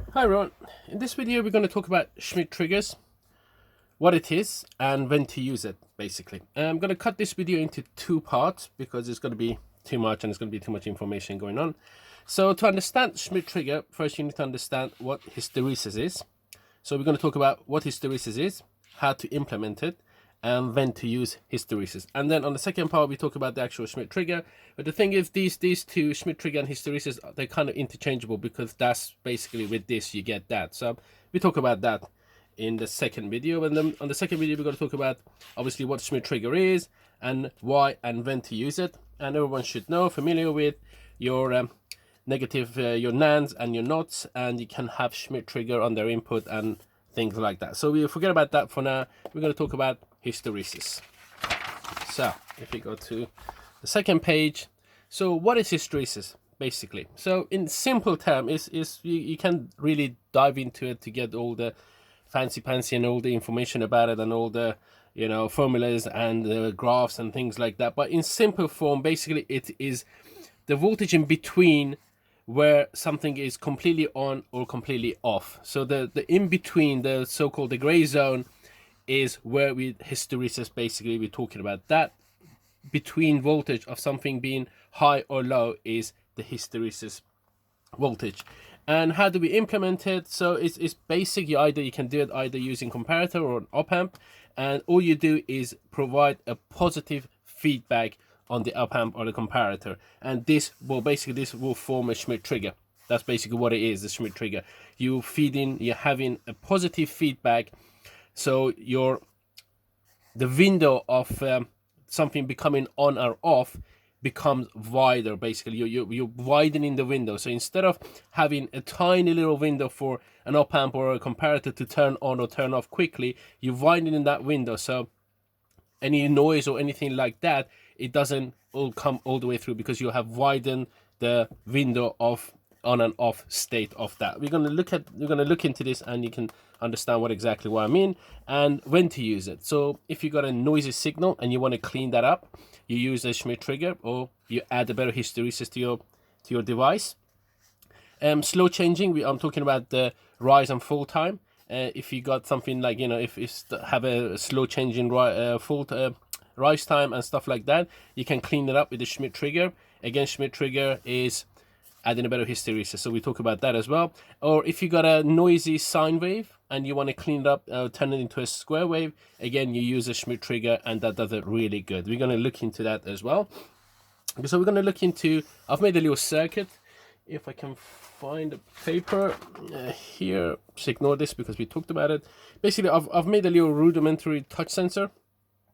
Hi everyone, in this video we're going to talk about Schmitt triggers, what it is and when to use it basically. I'm going to cut this video into two parts because it's going to be too much and it's going to be too much information going on. So to understand Schmitt trigger, first you need to understand what hysteresis is. So we're going to talk about what hysteresis is, how to implement it, and when to use hysteresis. And then on the second part we talk about the actual Schmitt trigger. But the thing is, these two, Schmitt trigger and hysteresis, they're kind of interchangeable because that's basically with this you get that. So we talk about that in the second video. And then on the second video we're going to talk about obviously what Schmitt trigger is and why and when to use it. And everyone should know, familiar with your negative, your nands and your nots, and you can have Schmitt trigger on their input and things like that. So we'll forget about that for now. We're going to talk about hysteresis. So if we go to the second page, so what is hysteresis basically? So in simple term, you can really dive into it to get all the fancy pantsy and all the information about it and all the formulas and the graphs and things like that. But in simple form, basically it is the voltage in between where something is completely on or completely off. So the in between, the so-called the gray zone, is where we hysteresis basically we're talking about. That between voltage of something being high or low is the hysteresis voltage. And how do we implement it? So it's basic. You can do it either using comparator or an op amp, and all you do is provide a positive feedback on the op amp or the comparator, and this will form a Schmitt trigger. That's basically what it is, the Schmitt trigger. You're having a positive feedback, so the window of something becoming on or off becomes wider. Basically you're widening the window. So instead of having a tiny little window for an op amp or a comparator to turn on or turn off quickly, you're widening that window, so any noise or anything like that, it doesn't all come all the way through because you have widened the window of on and off state of that. We're going to look into this and you can understand exactly what I mean and when to use it. So if you got a noisy signal and you want to clean that up, you use a Schmitt trigger or you add a better hysteresis to your device. Slow changing, I'm talking about the rise and fall time. If you got something like, if you have a slow changing fall rise time and stuff like that, you can clean it up with the Schmitt trigger. Again, Schmitt trigger is adding a better hysteresis, so we talk about that as well. Or if you got a noisy sine wave and you want to clean it up, turn it into a square wave, again you use a Schmitt trigger and that does it really good. We're going to look into that as well. So we're going to look into, I've made a little circuit. If I can find a paper here, just ignore this because we talked about it. Basically I've made a little rudimentary touch sensor.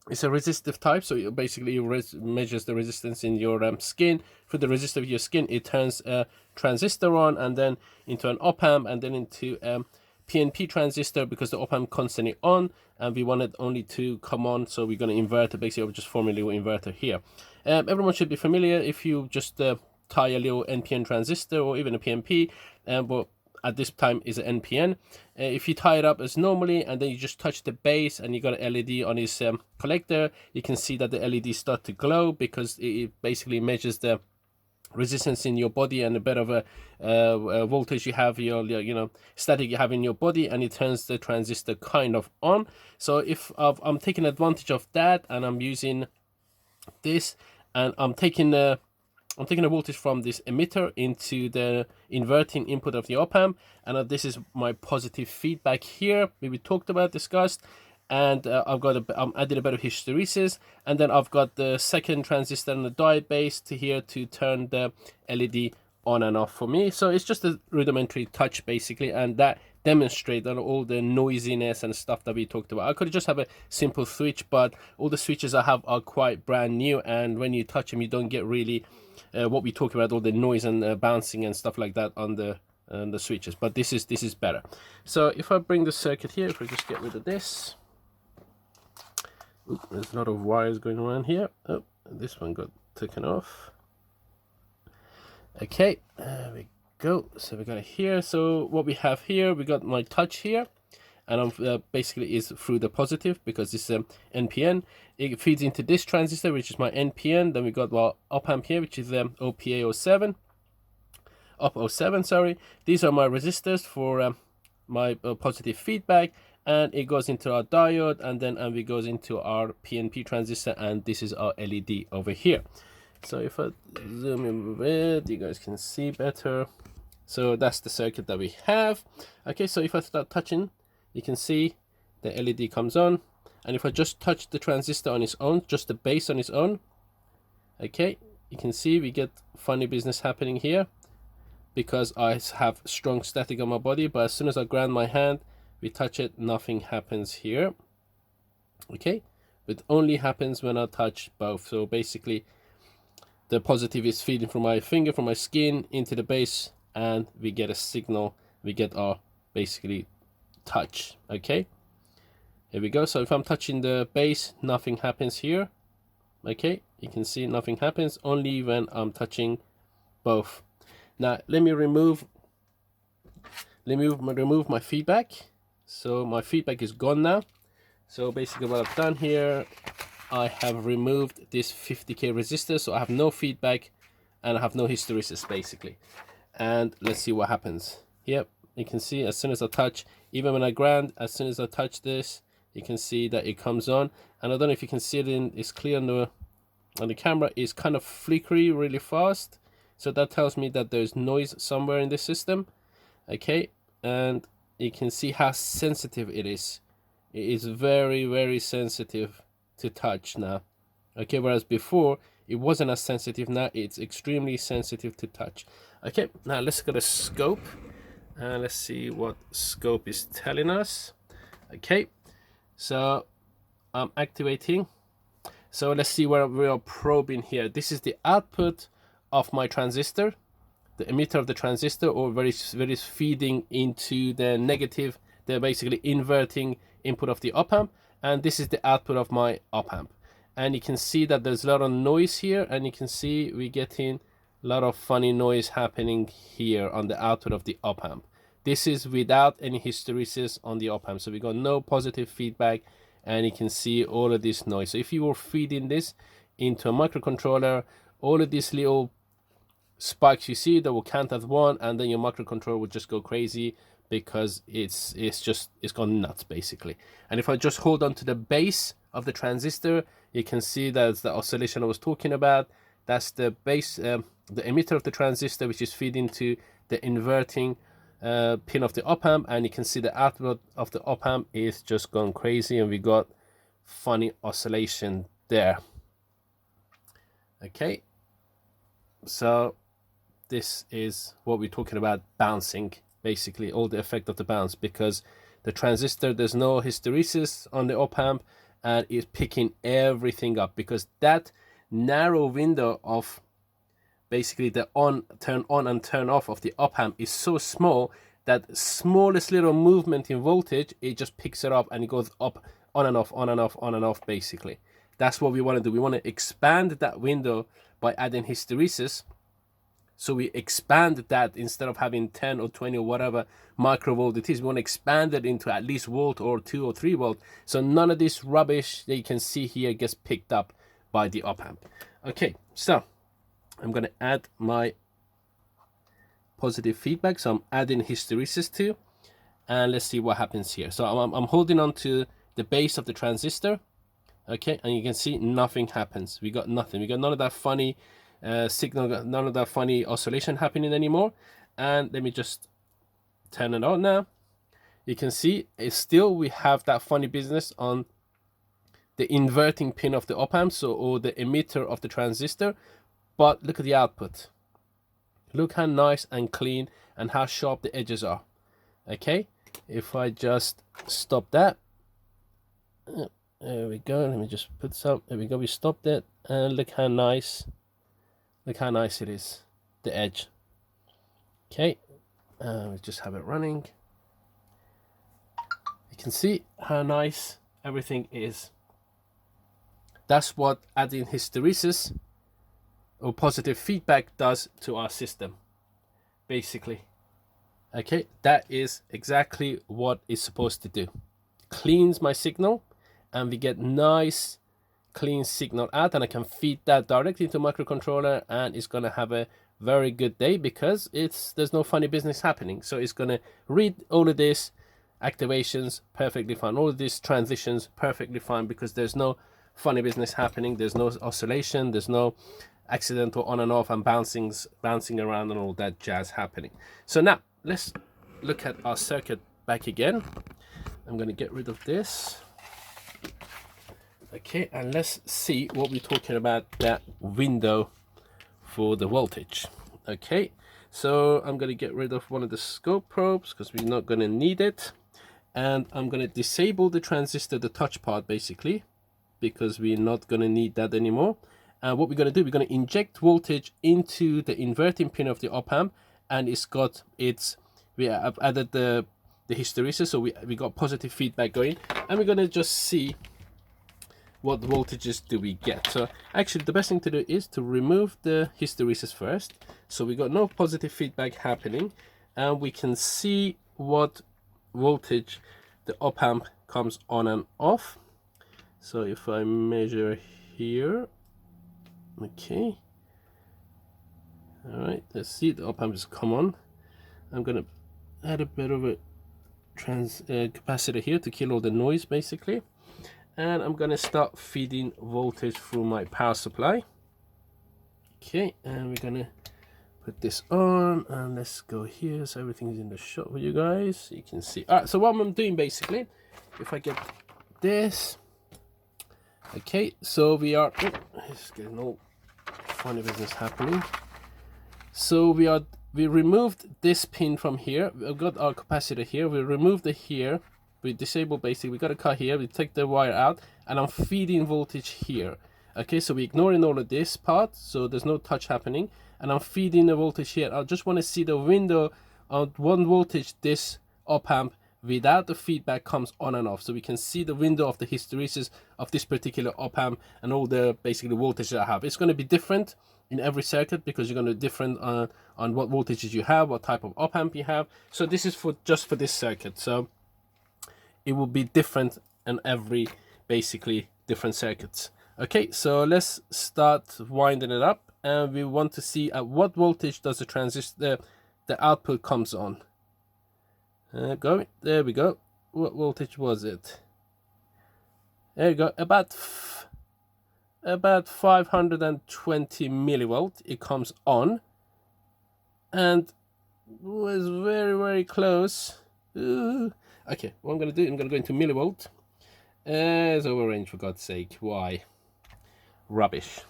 It's a resistive type, so it basically measures the resistance in your skin. For the resistance of your skin, it turns a transistor on and then into an op amp and then into PNP transistor because the op amp constantly on and we want it only to come on, so we're going to invert it. Basically I'll just form a little inverter here. Everyone should be familiar if you just tie a little NPN transistor or even a PNP, but at this time is an NPN. If you tie it up as normally and then you just touch the base and you got an LED on his collector, you can see that the LED start to glow because it basically measures the resistance in your body and a bit of a voltage you have, your static you have in your body, and it turns the transistor kind of on. So if I'm taking advantage of that and I'm using this and I'm taking a voltage from this emitter into the inverting input of the op amp, and this is my positive feedback here we talked about, discussed, and I'm adding a bit of hysteresis, and then I've got the second transistor and the diode base to here to turn the LED on and off for me. So it's just a rudimentary touch basically, and that demonstrate that all the noisiness and stuff that we talked about. I could just have a simple switch, but all the switches I have are quite brand new, and when you touch them you don't get really what we talk about, all the noise and bouncing and stuff like that on the switches. But this is better. So if I bring the circuit here, if I just get rid of this, there's a lot of wires going around here. Oh, this one got taken off. Okay, there we go. So we got it here. So what we have here, we got my touch here, and I'm basically is through the positive because this is NPN. It feeds into this transistor, which is my NPN. Then we got our op amp here, which is OPA07. up 07, sorry. These are my resistors for my positive feedback, and it goes into our diode, and then it goes into our PNP transistor, and this is our LED over here. So if I zoom in a bit, you guys can see better. So that's the circuit that we have. Okay, so if I start touching, you can see the LED comes on, and if I just touch the transistor on its own, just the base on its own, okay, you can see we get funny business happening here because I have strong static on my body, but as soon as I ground my hand, we touch it, nothing happens here. Okay, it only happens when I touch both. So basically the positive is feeding from my finger, from my skin into the base, and we get a signal, we get our basically touch. Okay, here we go. So if I'm touching the base, nothing happens here. Okay, you can see nothing happens, only when I'm touching both. Now let me remove my feedback. So my feedback is gone now. So basically what I've done here, I have removed this 50k resistor, so I have no feedback and I have no hysteresis basically. And let's see what happens. Yep, you can see as soon as I touch, even when I ground, as soon as I touch this, you can see that it comes on. And I don't know if you can see it it's clear on the camera, it's kind of flickery really fast. So that tells me that there's noise somewhere in the system. Okay, and you can see how sensitive it is. It is very, very sensitive to touch now. Okay, whereas before it wasn't as sensitive, now it's extremely sensitive to touch. Okay, now let's go to scope and let's see what scope is telling us. Okay, so I'm activating. So let's see where we are probing here. This is the output of my transistor, the emitter of the transistor, or where it's feeding into the negative, they're basically inverting input of the op amp, and this is the output of my op amp. And you can see that there's a lot of noise here, and you can see we're getting a lot of funny noise happening here on the output of the op amp. This is without any hysteresis on the op amp, so we got no positive feedback, and you can see all of this noise. So if you were feeding this into a microcontroller, all of these little spikes you see, that will count as 1, and then your microcontroller will just go crazy because it's gone nuts basically. And if I just hold on to the base of the transistor, you can see that's the oscillation I was talking about. That's the base, the emitter of the transistor, which is feeding to the inverting pin of the op amp, and you can see the output of the op amp is just gone crazy, and we got funny oscillation there. Okay, so this is what we're talking about, bouncing, basically all the effect of the bounce, because the transistor, there's no hysteresis on the op amp, and it's picking everything up, because that narrow window of basically the turn on and turn off of the op amp is so small that smallest little movement in voltage, it just picks it up and it goes up, on and off, on and off, on and off basically. That's what we want to do. We want to expand that window by adding hysteresis. So we expand that, instead of having 10 or 20 or whatever microvolt it is, we want to expand it into at least volt or 2 or 3 volt. So none of this rubbish that you can see here gets picked up by the op amp. Okay, so I'm going to add my positive feedback. So I'm adding hysteresis too, and let's see what happens here. So I'm holding on to the base of the transistor. Okay, and you can see nothing happens. We got nothing. We got none of that funny signal, none of that funny oscillation happening anymore. And let me just turn it on now. You can see it's still, we have that funny business on the inverting pin of the op amp, so, or the emitter of the transistor. But look at the output. Look how nice and clean and how sharp the edges are. Okay, if I just stop that, there we go. Let me just put some, there we go, we stopped it, and look how nice it is, the edge. Okay, we just have it running. You can see how nice everything is. That's what adding hysteresis or positive feedback does to our system, basically. Okay, that is exactly what it's supposed to do. Cleans my signal, and we get nice clean signal out, and I can feed that directly into microcontroller, and it's gonna have a very good day, because there's no funny business happening. So it's gonna read all of this activations perfectly fine, all of these transitions perfectly fine, because there's no funny business happening, there's no oscillation, there's no accidental on and off and bouncing around and all that jazz happening. So now let's look at our circuit back again. I'm going to get rid of this. Okay, and let's see what we're talking about, that window for the voltage. Okay, so I'm going to get rid of one of the scope probes because we're not going to need it, and I'm going to disable the transistor, the touch part, basically, because we're not going to need that anymore. And what we're going to do, we're going to inject voltage into the inverting pin of the op amp, and we have added the hysteresis, so we got positive feedback going, and we're going to just see what voltages do we get. So actually the best thing to do is to remove the hysteresis first, so we got no positive feedback happening, and we can see what voltage the op amp comes on and off. So if I measure here, okay, all right, let's see, the op amp is come on. I'm gonna add a bit of a capacitor here to kill all the noise, basically, and I'm gonna start feeding voltage through my power supply. Okay, and we're gonna put this on, and let's go here so everything's in the shot for you guys, you can see. All right, so what I'm doing, basically, if I get this, okay, so we are, it's getting no funny business happening. So we removed this pin from here. We've got our capacitor here. We removed it here. We disable, basically, we got a cut here. We take the wire out, and I'm feeding voltage here. Okay, so we're ignoring all of this part, so there's no touch happening, and I'm feeding the voltage here. I just want to see the window on one voltage this op amp without the feedback comes on and off, so we can see the window of the hysteresis of this particular op amp and all the basically voltage that I have. It's going to be different in every circuit because you're going to be different on what voltages you have, what type of op amp you have. So this is for just for this circuit, so it will be different in every basically different circuits. Okay, so let's start winding it up, and we want to see at what voltage does the transistor, the output comes on. There we go. What voltage was it? There you go. About 520 millivolt it comes on, and was very close. Ooh. Okay, what I'm gonna do, I'm gonna go into millivolt. It's over range, for God's sake. Why? Rubbish.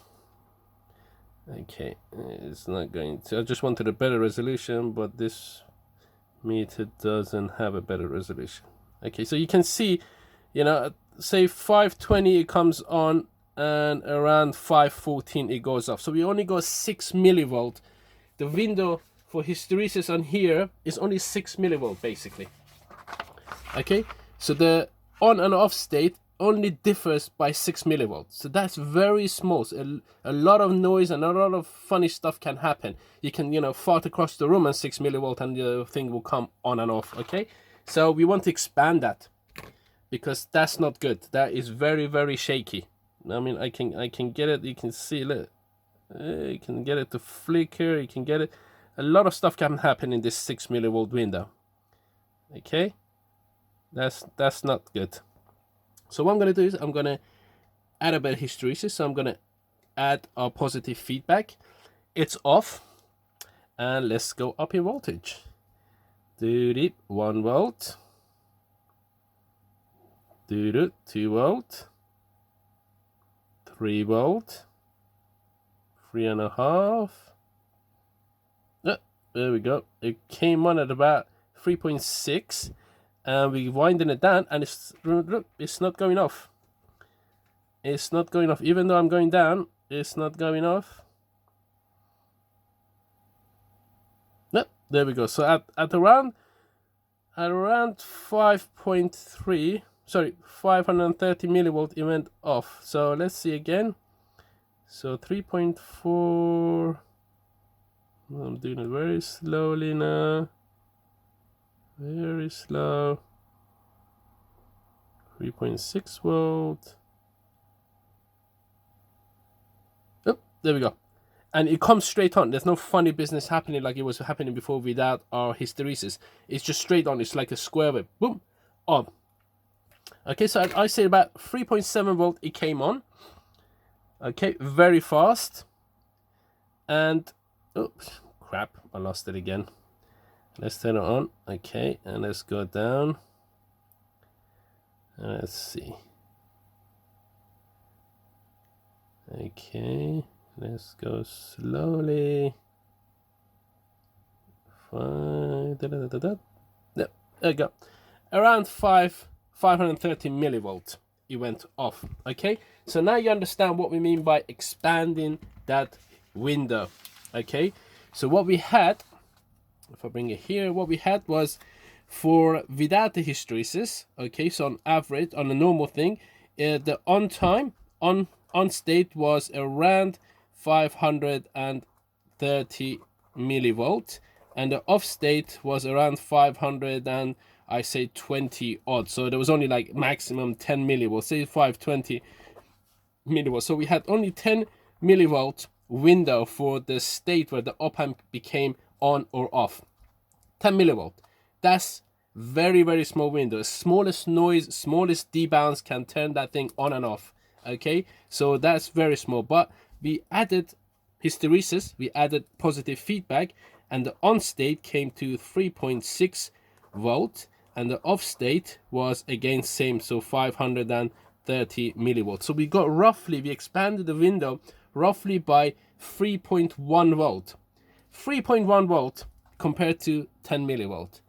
Okay, it's not going to. I just wanted a better resolution, but this meter doesn't have a better resolution. Okay, so you can see, you know, say 520 it comes on, and around 514 it goes off. So we only got 6 millivolt. The window for hysteresis on here is only 6 millivolt, basically. Okay, so the on and off state only differs by 6 millivolts, so that's very small. So a lot of noise and a lot of funny stuff can happen. You can, you know, fart across the room and 6 millivolt and the thing will come on and off. Okay, so we want to expand that because that's not good. That is very shaky. I mean, I can get it, you can see, look, you can get it to flicker, you can get it, a lot of stuff can happen in this 6 millivolt window. Okay, that's not good. So what I'm going to do is I'm going to add a bit of hysteresis. So I'm going to add our positive feedback. It's off, and let's go up in voltage. 1 volt, 2 volt, 3 volt, 3.5. There we go. It came on at about 3.6. And we're winding it down, and it's not going off. It's not going off. Even though I'm going down, it's not going off. No, there we go. So at around 5.3, sorry, 530 millivolt, it went off. So let's see again. So 3.4. I'm doing it very slowly now. Very slow. 3.6 volt. Oh, there we go. and it comes straight on. There's no funny business happening like it was happening before without our hysteresis. It's just straight on. It's like a square wave. Boom, on. Okay, so I say about 3.7 volt it came on. Okay, very fast. And oops, crap, I lost it again. Let's turn it on. Okay, and let's go down. Let's see. Okay, let's go slowly. Yep, there we go. Around 530 millivolts it went off. Okay, so now you understand what we mean by expanding that window. Okay, so what we had, if I bring it here, what we had was for without the hysteresis. Okay, so on average, on a normal thing, the on time on state was around 530 millivolt, and the off state was around 500 and I say 20 odd. So there was only like maximum 10 millivolts, say 520 millivolts. So we had only 10 millivolt window for the state where the op amp became on or off. 10 millivolt. That's very, very small window. Smallest noise, smallest debounce can turn that thing on and off. Okay, so that's very small. But we added hysteresis, we added positive feedback, and the on state came to 3.6 volt, and the off state was again same, so 530 millivolts. So we got roughly, we expanded the window roughly by 3.1 volt. 3.1 volt compared to 10 millivolt.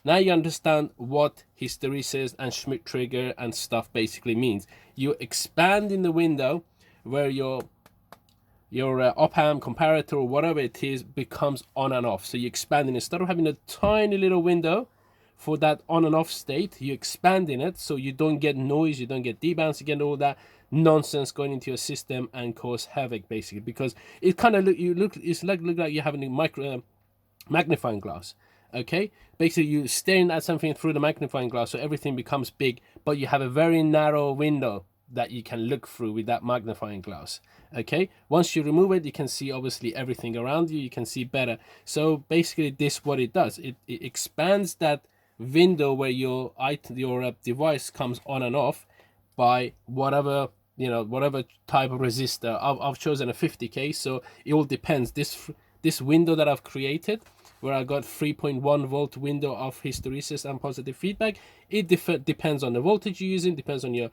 Now you understand what hysteresis and Schmitt trigger and stuff basically means. You're expanding the window where your op amp, comparator, or whatever it is becomes on and off. So you're expanding. Instead of having a tiny little window for that on and off state, you're expanding it so you don't get noise, you don't get debounce, you get all that nonsense going into your system and cause havoc basically, because it kind of look like you're having a magnifying glass. Okay, basically you're staring at something through the magnifying glass, so everything becomes big, but you have a very narrow window that you can look through with that magnifying glass. Okay, once you remove it, you can see obviously everything around you, you can see better. So basically this what it does, it expands that window where your device comes on and off by whatever, you know, whatever type of resistor. I've chosen a 50k, so it all depends. This window that I've created, where I got 3.1 volt window of hysteresis and positive feedback, it depends on the voltage you're using, depends on your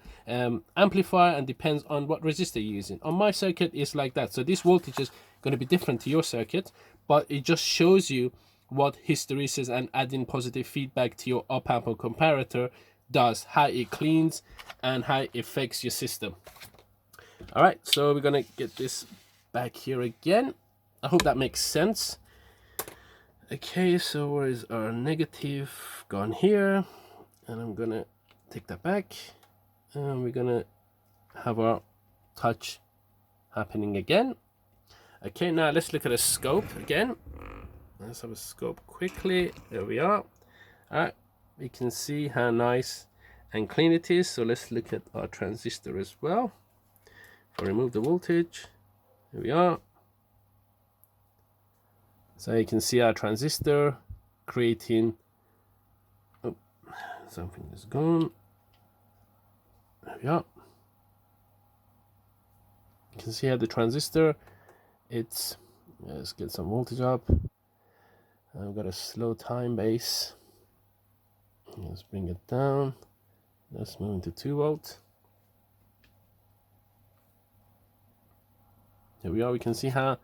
amplifier, and depends on what resistor you're using. On my circuit, it's like that. So this voltage is going to be different to your circuit, but it just shows you what hysteresis and adding positive feedback to your op amp or comparator does, how it cleans and how it affects your system. All right, so we're going to get this back here again. I hope that makes sense. Okay, so where is our negative? Gone here, and I'm gonna take that back, and we're gonna have our touch happening again. Okay, now let's look at a scope again. Let's have a scope quickly. There we are. All right, we can see how nice and clean it is. So let's look at our transistor as well. I'll remove the voltage. Here we are. So you can see our transistor creating, oh, something is gone. There we are. You can see how the transistor, let's get some voltage up. I've got a slow time base. Let's bring it down. Let's move into 2 volt. Here we are. We can see how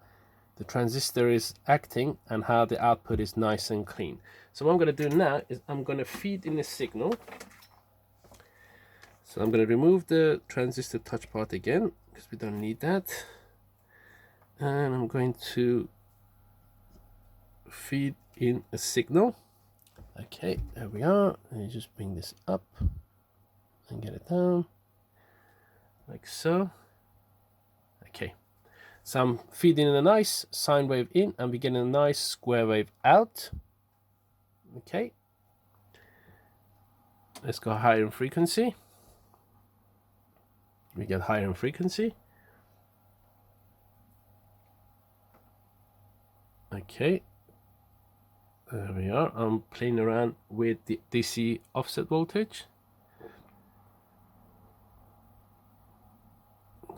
the transistor is acting and how the output is nice and clean. So what I'm going to do now is I'm going to feed in a signal. So I'm going to remove the transistor touch part again because we don't need that. And I'm going to feed in a signal. Okay, there we are. And you just bring this up and get it down like so. Okay. So I'm feeding in a nice sine wave in, and we're getting a nice square wave out. Okay. Let's go higher in frequency. We get higher in frequency. Okay, there we are. I'm playing around with the DC offset voltage.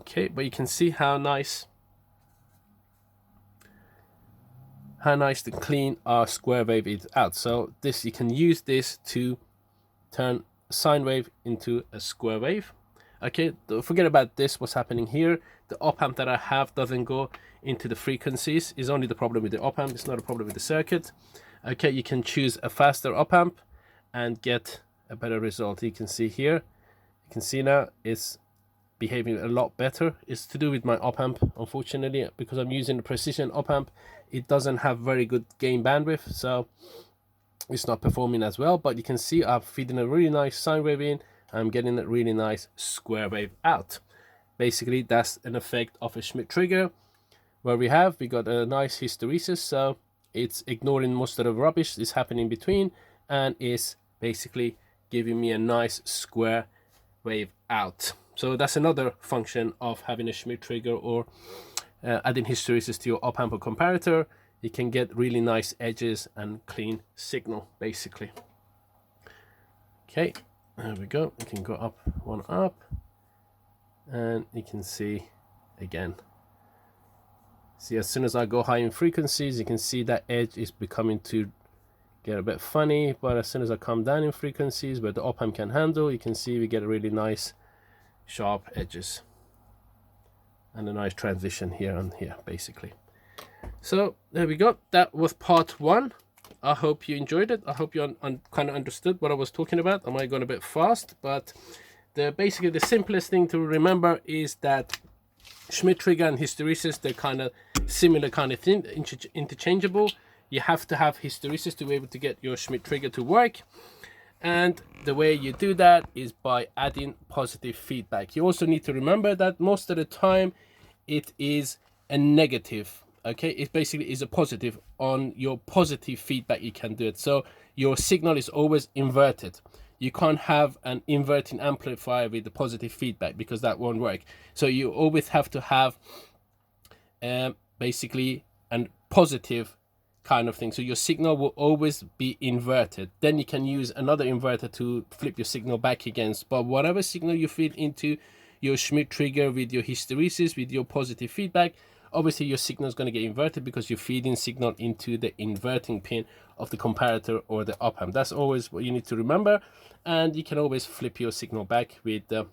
Okay, but you can see how nice the clean square wave is out. So this, you can use this to turn a sine wave into a square wave. Okay, don't forget about this. What's happening here, the op amp that I have doesn't go into the frequencies. Is only the problem with the op amp. It's not a problem with the circuit. Okay, you can choose a faster op amp and get a better result. You can see here, you can see now it's behaving a lot better. It's to do with my op amp, unfortunately, because I'm using a precision op amp. It doesn't have very good gain bandwidth, so it's not performing as well. But you can see I'm feeding a really nice sine wave in. I'm getting a really nice square wave out. Basically, that's an effect of a Schmitt trigger, where we got a nice hysteresis, so it's ignoring most of the rubbish that's happening in between, and is basically giving me a nice square wave out. So that's another function of having a Schmitt trigger, or adding hysteresis to your op amp or comparator. You can get really nice edges and clean signal, basically. Okay, there we go. You can go up, one up, and you can see again. See, as soon as I go high in frequencies, you can see that edge is becoming to get a bit funny. But as soon as I come down in frequencies where the op amp can handle, you can see we get a really nice sharp edges and a nice transition here and here, basically. So there we go. That was part one. I hope you enjoyed it. I hope you kind of understood what I was talking about. I might have gone a bit fast, but basically the simplest thing to remember is that Schmitt trigger and hysteresis, they're kind of similar kind of thing, interchangeable. You have to have hysteresis to be able to get your Schmitt trigger to work. And the way you do that is by adding positive feedback. You also need to remember that most of the time it is a negative. Okay, it basically is a positive. On your positive feedback you can do it. So your signal is always inverted. You can't have an inverting amplifier with the positive feedback, because that won't work. So you always have to have basically a positive kind of thing. So your signal will always be inverted. Then you can use another inverter to flip your signal back against. But whatever signal you feed into your Schmitt trigger with your hysteresis, with your positive feedback, obviously your signal is going to get inverted, because you're feeding signal into the inverting pin of the comparator or the op amp. That's always what you need to remember. And you can always flip your signal back with the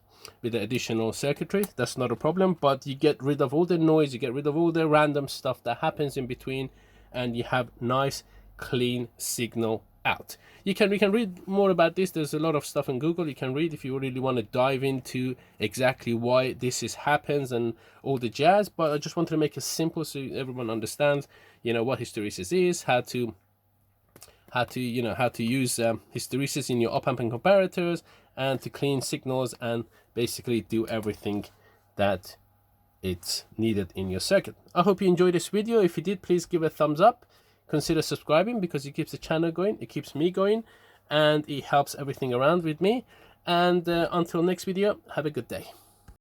additional circuitry. That's not a problem, but you get rid of all the noise, you get rid of all the random stuff that happens in between, and you have nice clean signal out. We can read more about this. There's a lot of stuff in Google you can read if you really want to dive into exactly why this happens and all the jazz. But I just wanted to make it simple so everyone understands, you know, what hysteresis is, how to use hysteresis in your op amp and comparators, and to clean signals and basically do everything that it's needed in your circuit. I hope you enjoyed this video. If you did, please give a thumbs up. Consider subscribing, because it keeps the channel going, it keeps me going, and it helps everything around with me. And until next video, have a good day.